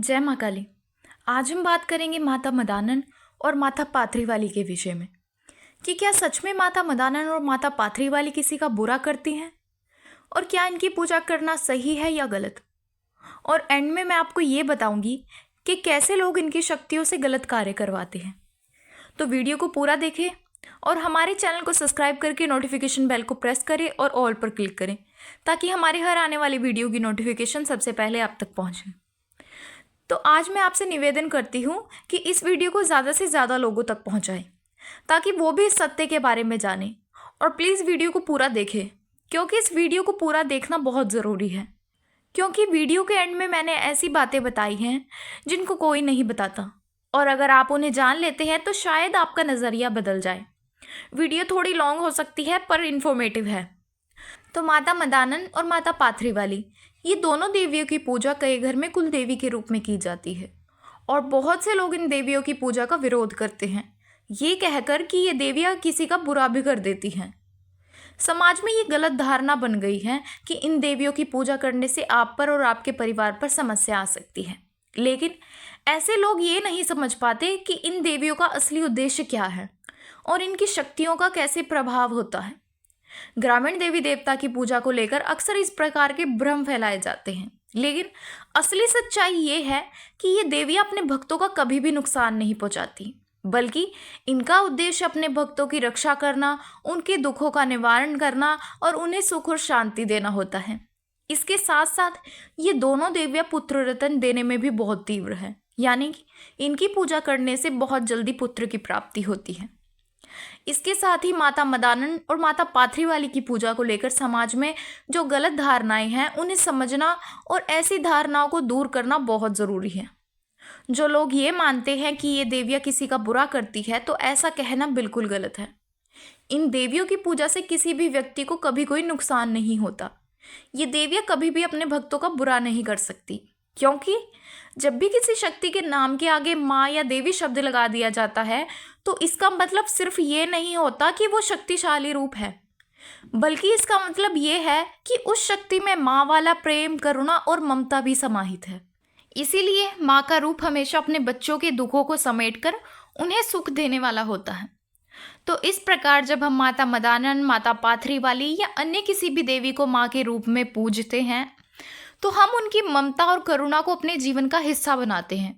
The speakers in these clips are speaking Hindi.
जय माँ काली। आज हम बात करेंगे माता मदानन और माता पाथरीवाली के विषय में कि क्या सच में माता मदानन और माता पाथरीवाली किसी का बुरा करती हैं और क्या इनकी पूजा करना सही है या गलत। और एंड में मैं आपको ये बताऊंगी कि कैसे लोग इनकी शक्तियों से गलत कार्य करवाते हैं। तो वीडियो को पूरा देखें और हमारे चैनल को सब्सक्राइब करके नोटिफिकेशन बेल को प्रेस करें और ऑल पर क्लिक करें ताकि हमारे हर आने वाली वीडियो की नोटिफिकेशन सबसे पहले आप तक पहुँचे। तो आज मैं आपसे निवेदन करती हूँ कि इस वीडियो को ज़्यादा से ज़्यादा लोगों तक पहुँचाएं ताकि वो भी इस सत्य के बारे में जानें। और प्लीज़ वीडियो को पूरा देखें क्योंकि इस वीडियो को पूरा देखना बहुत ज़रूरी है, क्योंकि वीडियो के एंड में मैंने ऐसी बातें बताई हैं जिनको कोई नहीं बताता, और अगर आप उन्हें जान लेते हैं तो शायद आपका नज़रिया बदल जाए। वीडियो थोड़ी लॉन्ग हो सकती है पर इन्फॉर्मेटिव है। तो माता मदानन और माता पाथरीवाली, ये दोनों देवियों की पूजा कई घर में कुल देवी के रूप में की जाती है और बहुत से लोग इन देवियों की पूजा का विरोध करते हैं, ये कहकर कि ये देवियाँ किसी का बुरा भी कर देती हैं। समाज में ये गलत धारणा बन गई है कि इन देवियों की पूजा करने से आप पर और आपके परिवार पर समस्या आ सकती है, लेकिन ऐसे लोग ये नहीं समझ पाते कि इन देवियों का असली उद्देश्य क्या है और इनकी शक्तियों का कैसे प्रभाव होता है। ग्रामीण देवी देवता की पूजा को लेकर अक्सर इस प्रकार के भ्रम फैलाए जाते हैं, लेकिन असली सच्चाई ये है कि ये देवियां अपने भक्तों का कभी भी नुकसान नहीं पहुंचाती, बल्कि इनका उद्देश्य अपने भक्तों की रक्षा करना, उनके दुखों का निवारण करना और उन्हें सुख और शांति देना होता है। इसके साथ साथ ये दोनों देवियां पुत्र रत्न देने में भी बहुत तीव्र है, यानी कि इनकी पूजा करने से बहुत जल्दी पुत्र की प्राप्ति होती है। इसके साथ ही माता मदानन और माता पाथरीवाली की पूजा को लेकर समाज में जो गलत धारणाएं हैं उन्हें समझना और ऐसी धारणाओं को दूर करना बहुत ज़रूरी है। जो लोग ये मानते हैं कि ये देवियाँ किसी का बुरा करती है तो ऐसा कहना बिल्कुल गलत है। इन देवियों की पूजा से किसी भी व्यक्ति को कभी कोई नुकसान नहीं होता। ये देवियाँ कभी भी अपने भक्तों का बुरा नहीं कर सकती, क्योंकि जब भी किसी शक्ति के नाम के आगे माँ या देवी शब्द लगा दिया जाता है तो इसका मतलब सिर्फ ये नहीं होता कि वो शक्तिशाली रूप है, बल्कि इसका मतलब ये है कि उस शक्ति में माँ वाला प्रेम, करुणा और ममता भी समाहित है। इसीलिए माँ का रूप हमेशा अपने बच्चों के दुखों को समेटकर उन्हें सुख देने वाला होता है। तो इस प्रकार जब हम माता मदानन, माता पाथरीवाली या अन्य किसी भी देवी को माँ के रूप में पूजते हैं तो हम उनकी ममता और करुणा को अपने जीवन का हिस्सा बनाते हैं,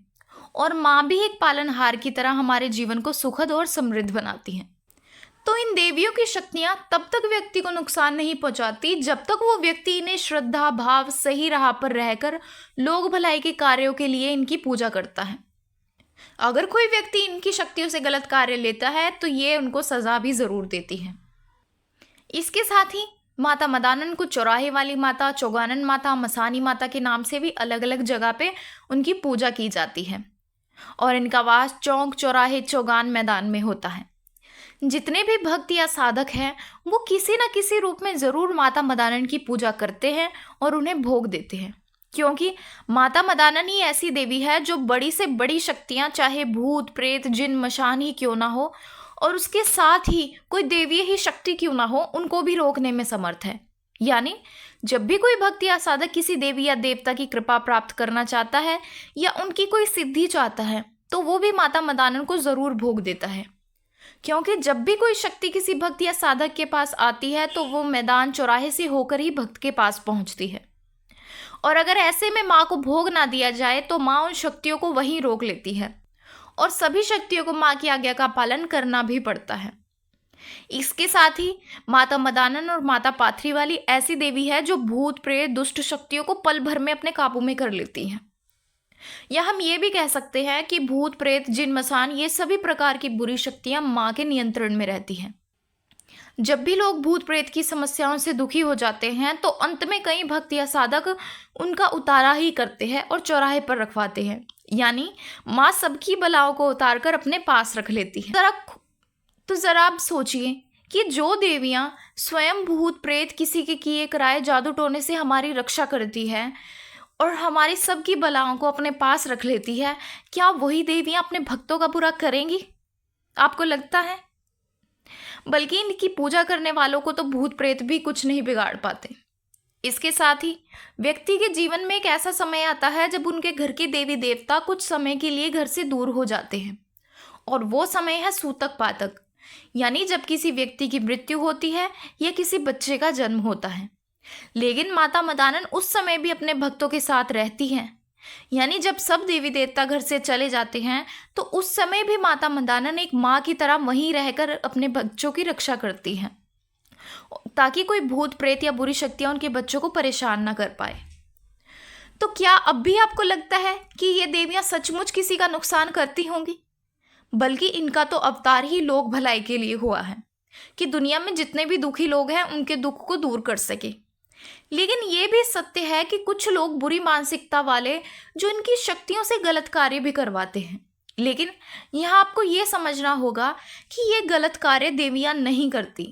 और माँ भी एक पालनहार की तरह हमारे जीवन को सुखद और समृद्ध बनाती हैं। तो इन देवियों की शक्तियाँ तब तक व्यक्ति को नुकसान नहीं पहुँचाती जब तक वो व्यक्ति इन्हें श्रद्धा भाव, सही राह पर रहकर लोक भलाई के कार्यों के लिए इनकी पूजा करता है। अगर कोई व्यक्ति इनकी शक्तियों से गलत कार्य लेता है तो ये उनको सजा भी ज़रूर देती है। इसके साथ ही माता मदानन को चौराहे वाली माता, चौगानन माता, मसानी माता के नाम से भी अलग अलग जगह पे उनकी पूजा की जाती है और इनका वास चौक, चौराहे, चौगान मैदान में होता है। जितने भी भक्त या साधक हैं वो किसी न किसी रूप में ज़रूर माता मदानन की पूजा करते हैं और उन्हें भोग देते हैं, क्योंकि माता मदानन ही ऐसी देवी है जो बड़ी से बड़ी शक्तियाँ, चाहे भूत प्रेत जिन मशान ही क्यों ना हो, और उसके साथ ही कोई देवीय ही शक्ति क्यों ना हो, उनको भी रोकने में समर्थ है। यानी जब भी कोई भक्त या साधक किसी देवी या देवता की कृपा प्राप्त करना चाहता है या उनकी कोई सिद्धि चाहता है तो वो भी माता मदानन को ज़रूर भोग देता है, क्योंकि जब भी कोई शक्ति किसी भक्त या साधक के पास आती है तो वो मैदान, चौराहे से होकर ही भक्त के पास पहुंचती है, और अगर ऐसे में माँ को भोग ना दिया जाए तो माँ उन शक्तियों को वहीं रोक लेती है और सभी शक्तियों को माँ की आज्ञा का पालन करना भी पड़ता है। इसके साथ ही माता मदानन और माता पाथरीवाली ऐसी देवी है जो भूत प्रेत, दुष्ट शक्तियों को पल भर में अपने काबू में कर लेती हैं। या हम ये भी कह सकते हैं कि भूत प्रेत, जिन मसान, ये सभी प्रकार की बुरी शक्तियां माँ के नियंत्रण में रहती हैं। जब भी लोग भूत प्रेत की समस्याओं से दुखी हो जाते हैं तो अंत में कई भक्त या साधक उनका उतारा ही करते हैं और चौराहे पर रखवाते हैं, यानी माँ सबकी बलाओं को उतार कर अपने पास रख लेती है। जरा आप सोचिए कि जो देवियाँ स्वयं भूत प्रेत, किसी के किए कराए जादू टोने से हमारी रक्षा करती है और हमारी सबकी बलाओं को अपने पास रख लेती है, क्या वही देवियाँ अपने भक्तों का बुरा करेंगी? आपको लगता है? बल्कि इनकी पूजा करने वालों को तो भूत प्रेत भी कुछ नहीं बिगाड़ पाते। इसके साथ ही व्यक्ति के जीवन में एक ऐसा समय आता है जब उनके घर के देवी देवता कुछ समय के लिए घर से दूर हो जाते हैं, और वो समय है सूतक पातक, यानी जब किसी व्यक्ति की मृत्यु होती है या किसी बच्चे का जन्म होता है। लेकिन माता मदानन उस समय भी अपने भक्तों के साथ रहती हैं, यानी जब सब देवी देवता घर से चले जाते हैं तो उस समय भी माता मदानन एक माँ की तरह वहीं रहकर अपने बच्चों की रक्षा करती हैं, ताकि कोई भूत प्रेत या बुरी शक्तियां उनके बच्चों को परेशान ना कर पाए। तो क्या अब भी आपको लगता है कि ये देवियां सचमुच किसी का नुकसान करती होंगी? बल्कि इनका तो अवतार ही लोक भलाई के लिए हुआ है कि दुनिया में जितने भी दुखी लोग हैं उनके दुख को दूर कर सके। लेकिन ये भी सत्य है कि कुछ लोग बुरी मानसिकता वाले जो इनकी शक्तियों से गलत कार्य भी करवाते हैं। लेकिन यहाँ आपको ये समझना होगा कि ये गलत कार्य देवियां नहीं करती,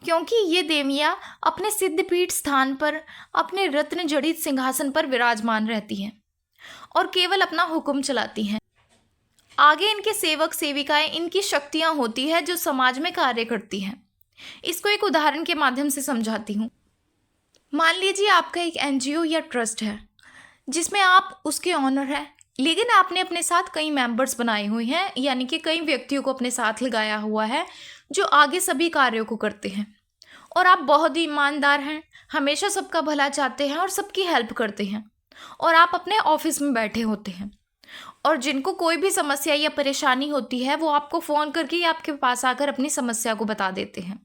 क्योंकि ये देवियां अपने सिद्धपीठ स्थान पर अपने रत्न जड़ित सिंहासन पर विराजमान रहती हैं और केवल अपना हुक्म चलाती हैं। आगे इनके सेवक सेविकाएं इनकी शक्तियां होती है जो समाज में कार्य करती हैं। इसको एक उदाहरण के माध्यम से समझाती हूँ। मान लीजिए आपका एक एनजीओ या ट्रस्ट है जिसमें आप उसके ऑनर हैं, लेकिन आपने अपने साथ कई मेंबर्स बनाए हुए हैं, यानी कि कई व्यक्तियों को अपने साथ लगाया हुआ है जो आगे सभी कार्यों को करते हैं। और आप बहुत ही ईमानदार हैं, हमेशा सबका भला चाहते हैं और सबकी हेल्प करते हैं, और आप अपने ऑफिस में बैठे होते हैं, और जिनको कोई भी समस्या या परेशानी होती है वो आपको फ़ोन करके आपके पास आकर अपनी समस्या को बता देते हैं।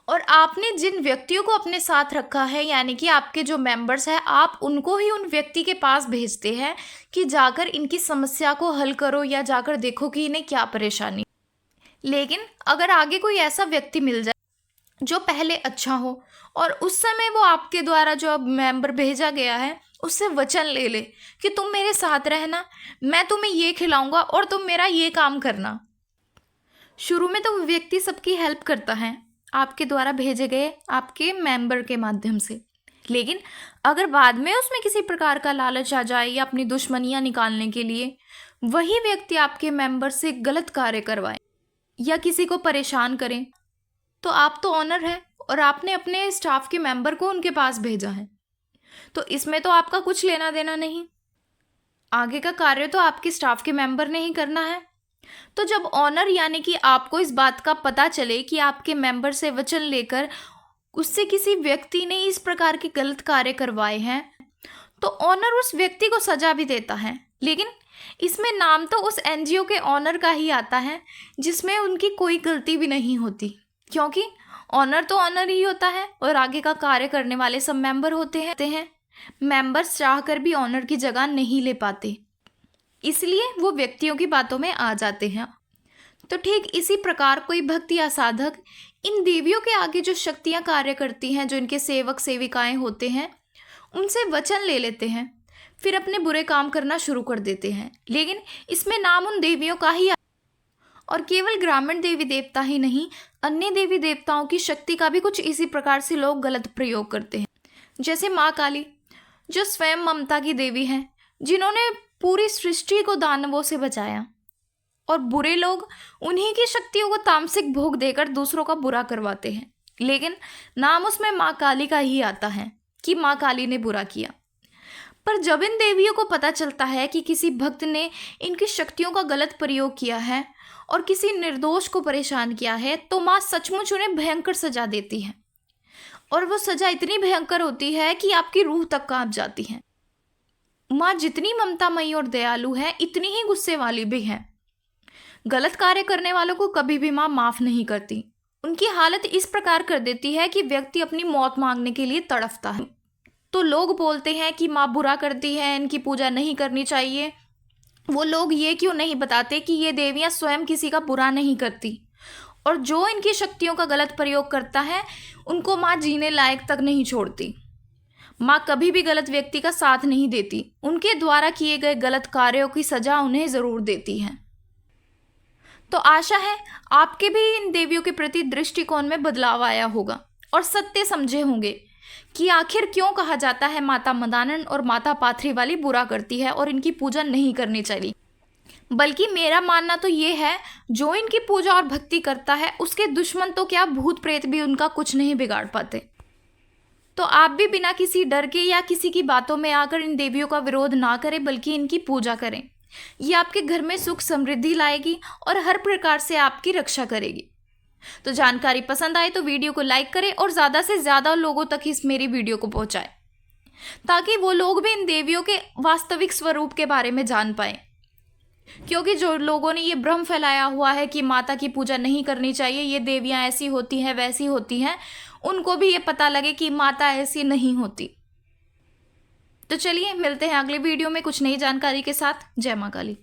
और आपने जिन व्यक्तियों को अपने साथ रखा है, यानी कि आपके जो मेंबर्स हैं, आप उनको ही उन व्यक्ति के पास भेजते हैं कि जाकर इनकी समस्या को हल करो या जाकर देखो कि इन्हें क्या परेशानी। लेकिन अगर आगे कोई ऐसा व्यक्ति मिल जाए जो पहले अच्छा हो और उस समय वो आपके द्वारा जो अब मेंबर भेजा गया है उससे वचन ले ले कि तुम मेरे साथ रहना, मैं तुम्हें ये खिलाऊंगा और तुम मेरा ये काम करना। शुरू में तो वो व्यक्ति सबकी हेल्प करता है आपके द्वारा भेजे गए आपके मेंबर के माध्यम से, लेकिन अगर बाद में उसमें किसी प्रकार का लालच आ जाए या अपनी दुश्मनियां निकालने के लिए वही व्यक्ति आपके मेंबर से गलत कार्य करवाए या किसी को परेशान करें, तो आप तो ऑनर हैं और आपने अपने स्टाफ के मेंबर को उनके पास भेजा है, तो इसमें तो आपका कुछ लेना देना नहीं। आगे का कार्य तो आपके स्टाफ के मेंबर ने ही करना है। तो जब ऑनर यानी कि आपको इस बात का पता चले कि आपके मेंबर से वचन लेकर उससे किसी व्यक्ति ने इस प्रकार के गलत कार्य करवाए हैं, तो ऑनर उस व्यक्ति को सजा भी देता है। लेकिन इसमें नाम तो उस एनजीओ के ऑनर का ही आता है जिसमें उनकी कोई गलती भी नहीं होती, क्योंकि ऑनर तो ऑनर ही होता है और आगे का कार्य करने वाले सब मेंबर होते हैं। मेंबर्स चाहकर भी ऑनर की जगह नहीं ले पाते, इसलिए वो व्यक्तियों की बातों में आ जाते हैं। तो ठीक इसी प्रकार कोई भक्त या साधक इन देवियों के आगे जो शक्तियां कार्य करती हैं, जो इनके सेवक सेविकाएं होते हैं, उनसे वचन ले लेते हैं, फिर अपने बुरे काम करना शुरू कर देते हैं। लेकिन इसमें नाम उन देवियों का ही, और केवल ग्रामीण देवी देवता ही नहीं, अन्य देवी देवताओं की शक्ति का भी कुछ इसी प्रकार से लोग गलत प्रयोग करते हैं। जैसे माँ काली जो स्वयं ममता की देवी हैं, जिन्होंने पूरी सृष्टि को दानवों से बचाया, और बुरे लोग उन्हीं की शक्तियों को तामसिक भोग देकर दूसरों का बुरा करवाते हैं। लेकिन नाम उसमें माँ काली का ही आता है कि माँ काली ने बुरा किया। पर जब इन देवियों को पता चलता है कि किसी भक्त ने इनकी शक्तियों का गलत प्रयोग किया है और किसी निर्दोष को परेशान किया है, तो माँ सचमुच उन्हें भयंकर सजा देती है, और वो सजा इतनी भयंकर होती है कि आपकी रूह तक कांप जाती है। माँ जितनी ममतामयी और दयालु है, इतनी ही गुस्से वाली भी है। गलत कार्य करने वालों को कभी भी माँ माफ नहीं करती। उनकी हालत इस प्रकार कर देती है कि व्यक्ति अपनी मौत मांगने के लिए तड़फता है। तो लोग बोलते हैं कि माँ बुरा करती है, इनकी पूजा नहीं करनी चाहिए। वो लोग ये क्यों नहीं बताते कि ये देवियाँ स्वयं किसी का बुरा नहीं करती, और जो इनकी शक्तियों का गलत प्रयोग करता है उनको माँ जीने लायक तक नहीं छोड़ती। माँ कभी भी गलत व्यक्ति का साथ नहीं देती, उनके द्वारा किए गए गलत कार्यों की सजा उन्हें ज़रूर देती है। तो आशा है आपके भी इन देवियों के प्रति दृष्टिकोण में बदलाव आया होगा और सत्य समझे होंगे कि आखिर क्यों कहा जाता है माता मदानन और माता पाथरी वाली बुरा करती है और इनकी पूजा नहीं करनी चाहिए। बल्कि मेरा मानना तो ये है, जो इनकी पूजा और भक्ति करता है उसके दुश्मन तो क्या, भूत प्रेत भी उनका कुछ नहीं बिगाड़ पाते। तो आप भी बिना किसी डर के या किसी की बातों में आकर इन देवियों का विरोध ना करें, बल्कि इनकी पूजा करें। ये आपके घर में सुख समृद्धि लाएगी और हर प्रकार से आपकी रक्षा करेगी। तो जानकारी पसंद आए तो वीडियो को लाइक करें और ज़्यादा से ज़्यादा लोगों तक इस मेरी वीडियो को पहुंचाएं, ताकि वो लोग भी इन देवियों के वास्तविक स्वरूप के बारे में जान पाएं। क्योंकि जो लोगों ने ये भ्रम फैलाया हुआ है कि माता की पूजा नहीं करनी चाहिए, ये देवियां ऐसी होती हैं वैसी होती हैं, उनको भी ये पता लगे कि माता ऐसी नहीं होती। तो चलिए मिलते हैं अगले वीडियो में कुछ नई जानकारी के साथ। जय मां काली।